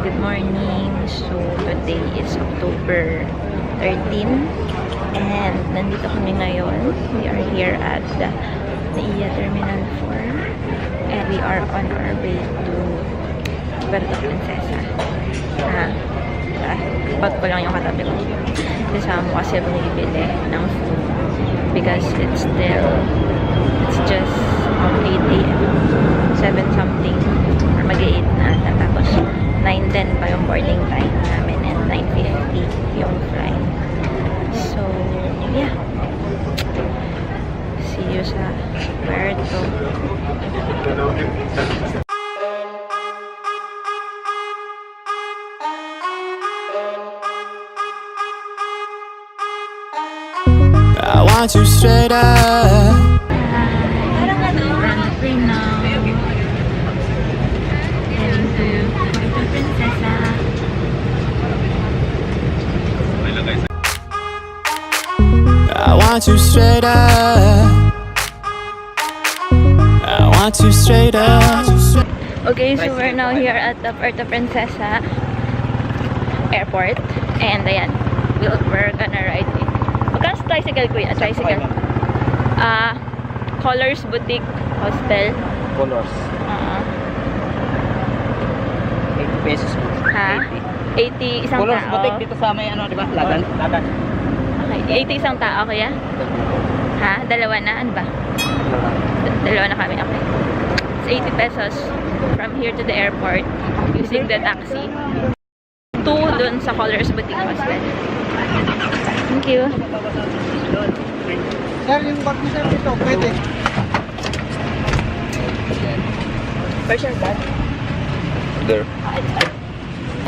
good morning. So, today is October 13 and nandito kami ngayon. We are here at the NAIA Terminal 4 and we are on our way to Puerto Princesa. Bag ko lang yung katabi ko. Si Samu kasi bumibili ng food because it's just 8 a.m. 7 something or mag-8 na ata. Tapos 9:10 pa yung boarding time namin and 9:50 yung flight. So, yeah. See you sa Puerto. I want you straight up. Parang ano, we're on the train now. Heading to Puerto Princesa. I want you straight up. I want you straight up. Okay, so we're now here at the Puerto Princesa airport. And ayan, we're gonna ride it. Magkano sa tricycle, kuya? Tricycle? Colors Boutique Hostel. Colors. 80 pesos po. Ha? 80 isang Colors tao? Boutique dito sa may ano, di ba? Lagan. Okay, 80 isang tao, kuya? Ha? Dalawa na? Ano ba? Dalawa na kami. Okay. It's 80 pesos from here to the airport using the taxi. 2 dun sa Colors Boutique Hostel. Thank you. Sir, yung bag mo sir dito, pwede. Where's your bag? There.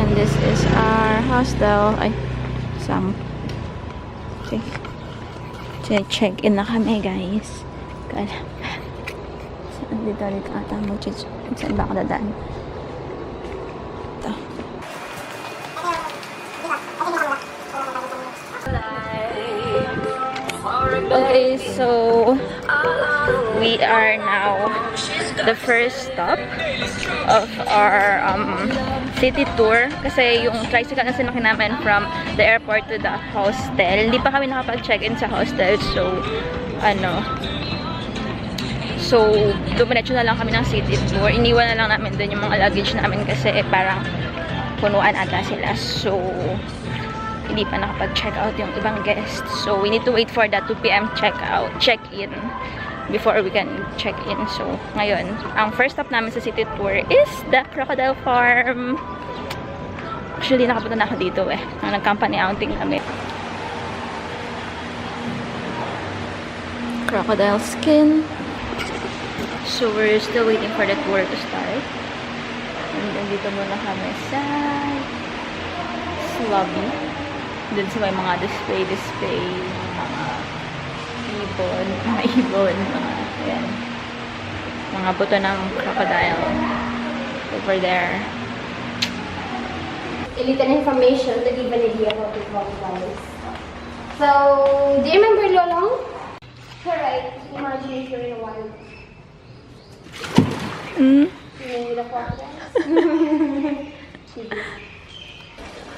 And this is our hostel. Ay, Samu. Okay. Check-in na kami, guys. Kala. Saan dito ata mo? Saan ba ako dadaan? Ito. Okay, so we are now the first stop of our city tour kasi yung tricycle na sinakyan namin from the airport to the hostel. Hindi pa kami nakapag-check-in sa hostel, so dumiretso na lang kami ng city tour. Iniwan na lang namin dun yung mga luggage namin kasi parang punuan ata sila, so hindi pa nakapag-check out yung ibang guests. So, we need to wait for the 2 p.m. check-in before we can check in. So, ngayon, ang first stop namin sa city tour is the Crocodile Farm. Actually, nakapunta na ako dito nag-company outing kami. Crocodile skin. So, we're still waiting for the tour to start. And then, dito muna kami sa lobby. Dun sa may mga display, mga ibon, ayan. Mga buto ng crocodile over there. A little information to give an idea about the crocodiles. So, do you remember Lolong? Alright, imagine if you're in a wild. You know the crocodiles?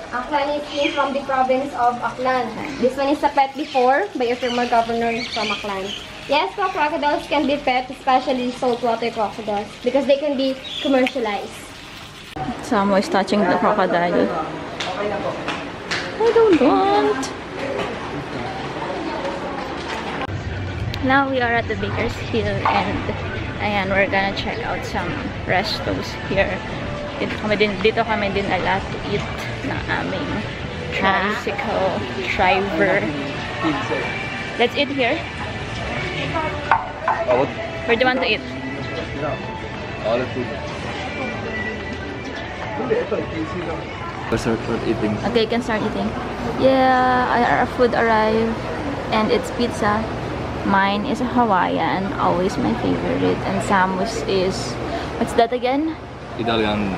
Aklan came from the province of Aklan. This one is a pet before by a former governor from Aklan. Yes, crocodiles can be pet, especially saltwater crocodiles, because they can be commercialized. Samu is touching the crocodile. I don't want. Now we are at the Baker's Hill and we're gonna check out some restos here. Dito kami din allowed to eat ng aming tricycle driver. Let's eat here. Where do you want to eat? Let's start eating. Okay, you can start eating. Yeah, our food arrived and it's pizza. Mine is a Hawaiian, always my favorite. And Samu's is, what's that again? Italian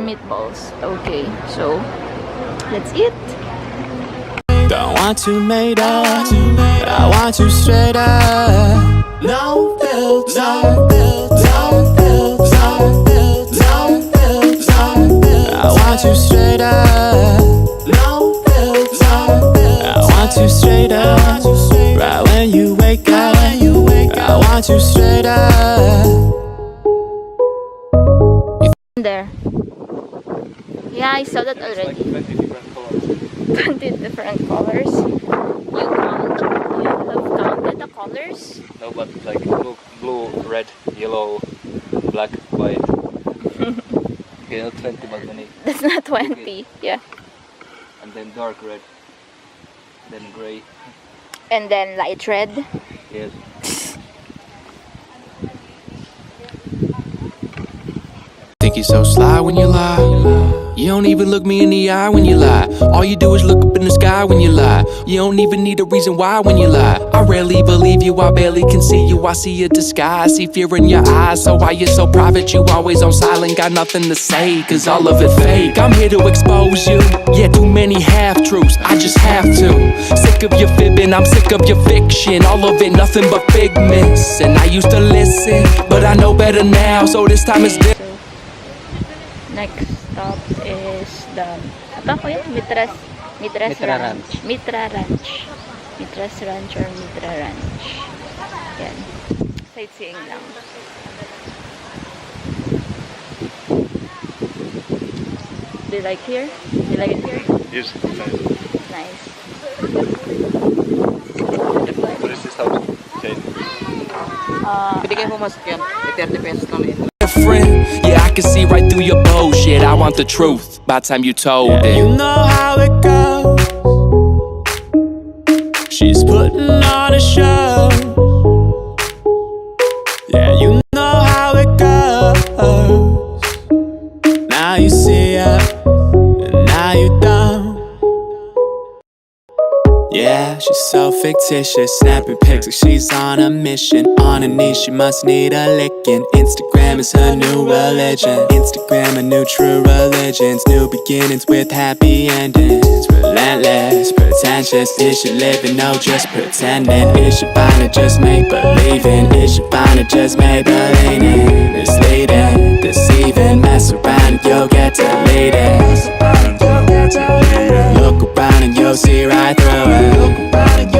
meatballs. Okay, so let's eat. Don't want to made up. I want you straight up. No filter. I you straight up. No filter. I want you straight up. Right when you wake up. I want you straight up. There. Yeah, I saw that already. 20 different colors. 20 different colors. You have counted the colors? No, but like blue, red, yellow, black, white. Okay, not 20, but many. That's not 20. Yeah. And then dark red. Then gray. And then light red. Yes. Think you're so sly when you lie. You don't even look me in the eye when you lie. All you do is look up in the sky when you lie. You don't even need a reason why when you lie. I rarely believe you, I barely can see you. I see a disguise, see fear in your eyes. So why you so private, you always on silent. Got nothing to say, cause all of it fake. I'm here to expose you. Yeah, too many half-truths, I just have to. Sick of your fibbing, I'm sick of your fiction. All of it, nothing but figments. And I used to listen, but I know better now. So this time it's different. Next stop is the ano ko yun? Mitras Ranch. Mitra Ranch. Mitras Ranch or Mitra Ranch. Yan. Sightseeing lang. Do you like here? Do you like it here? Yes. Nice. What is this house? Okay. Pwede kayo pumasok yan. May 30 pesos kami. Yeah, I can see right through your bullshit. I want the truth by the time you told it. You know how it goes. She's putting on a show. Yeah, you know how it goes. Now you see her, and now you don't. Yeah, she's so fictitious, snapping pics like she's on a mission. On her knees, she must need a licking. Instagram is her new religion. Instagram, a new true religions. New beginnings with happy endings. Relentless, pretentious. Is she living? No, just pretending. Is she fine to just make believing? Is she fine to just Maybelline? Misleading, deceiving. Mess around and you'll get deleted. Look around and you'll see right through it.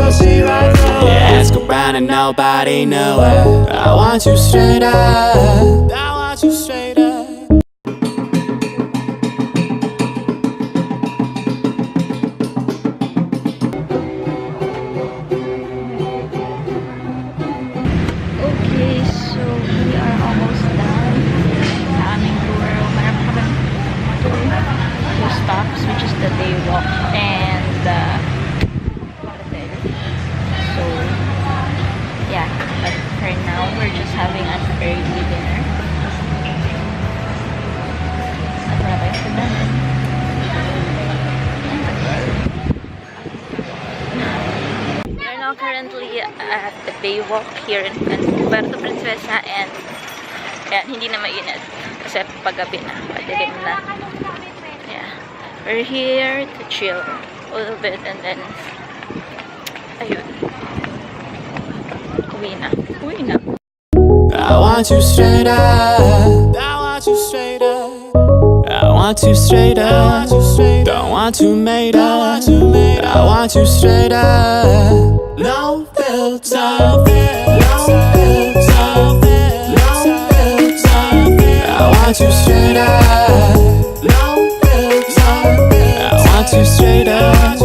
Yeah, ask around and nobody knew it. I want you straight up. I want you straight up. Okay, so we are almost done sa aming tour. Meron pa kami two stops, which is the day walk and the hotel. So, yeah. But for now, we're just having an early dinner. At wala pa yung pagdanan. We are now currently at the Baywalk here in Puerto Princesa and ayan, hindi na mainit kasi paggabi na, padilim na. Yeah. We're here to chill a little bit and then ayun. Uwi na. I want you straight up. I want you straight up. I want you straight up. Don't want you made up. I want you straight up. No filter. No filter. I want you straight up. No filter. I want you straight up.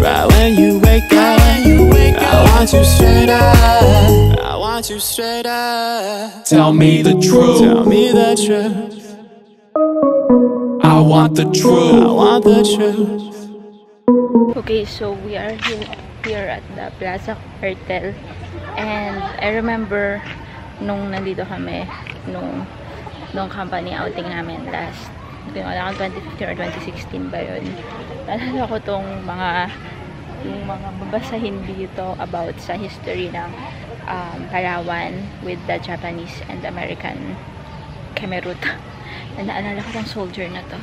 Right when you wake up. I want you straight up. I want you straight up. Tell me the truth. Tell me the truth. I want the truth. I want the truth. Okay, so we are here at the Plaza Hotel and I remember nung nandito kami nung company outing namin last, hindi ko alam kung 2015 or 2016 ba yun. Naalala ko tong yung mga babasahin dito about sa history ng Palawan with the Japanese and American Cameruta. And naalala ko tong soldier na to.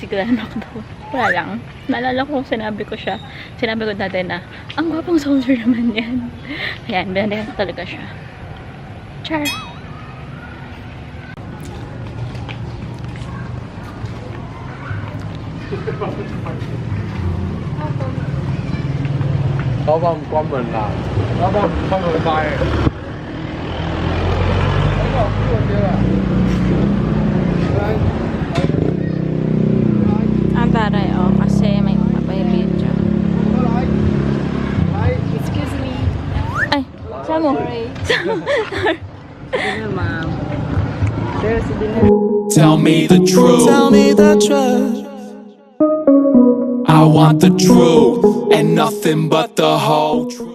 Siglanak daw. Wala lang. Naalala ko kung sinabi ko dati na ang gwapong soldier naman yan. Ayan, binandayan ko talaga siya. Char! เขาบอกความเหมือนเราเขาบอกความเหมือนไปเขาบอกพูดเยอะ Ang taray, kasi may mapapay-video. Excuse me. Ay, Samu. Dinner, ma'am. There's a dinner. Tell me the truth. Tell me the truth. I want the truth and nothing but the whole truth.